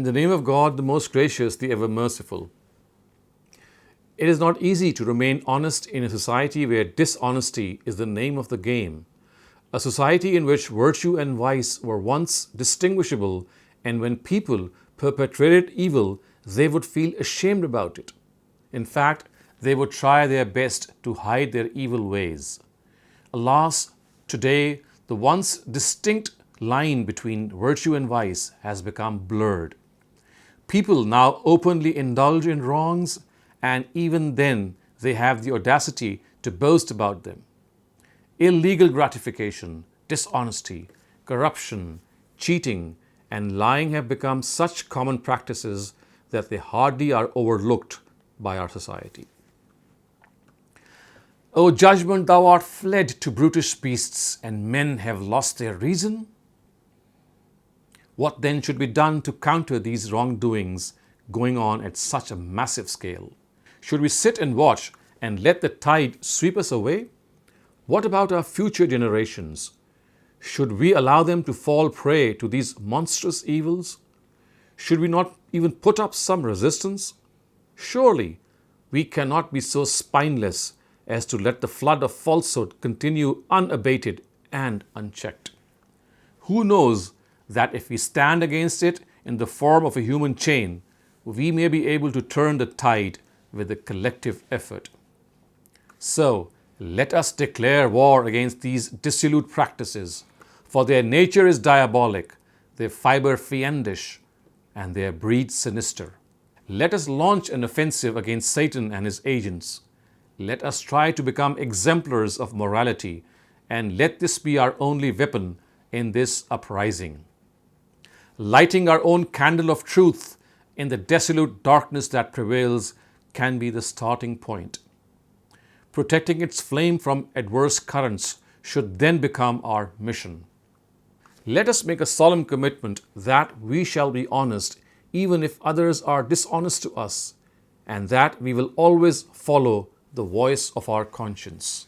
In the name of God, the most gracious, the ever merciful. It is not easy to remain honest in a society where dishonesty is the name of the game. A society in which virtue and vice were once distinguishable, and when people perpetrated evil, they would feel ashamed about it. In fact, they would try their best to hide their evil ways. Alas, today, the once distinct line between virtue and vice has become blurred. People now openly indulge in wrongs, and even then they have the audacity to boast about them. Illegal gratification, dishonesty, corruption, cheating, and lying have become such common practices that they hardly are overlooked by our society. O judgment, thou art fled to brutish beasts, and men have lost their reason? What then should be done to counter these wrongdoings going on at such a massive scale? Should we sit and watch and let the tide sweep us away? What about our future generations? Should we allow them to fall prey to these monstrous evils? Should we not even put up some resistance? Surely we cannot be so spineless as to let the flood of falsehood continue unabated and unchecked. Who knows that if we stand against it in the form of a human chain, we may be able to turn the tide with a collective effort. So, let us declare war against these dissolute practices, for their nature is diabolic, their fiber fiendish, and their breed sinister. Let us launch an offensive against Satan and his agents. Let us try to become exemplars of morality, and let this be our only weapon in this uprising. Lighting our own candle of truth in the desolate darkness that prevails can be the starting point. Protecting its flame from adverse currents should then become our mission. Let us make a solemn commitment that we shall be honest even if others are dishonest to us, and that we will always follow the voice of our conscience.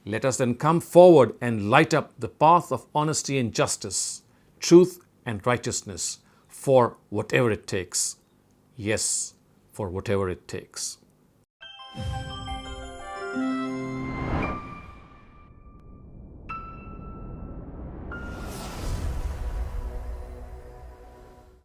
Let us then come forward and light up the path of honesty and justice, truth and righteousness, for whatever it takes. Yes, for whatever it takes.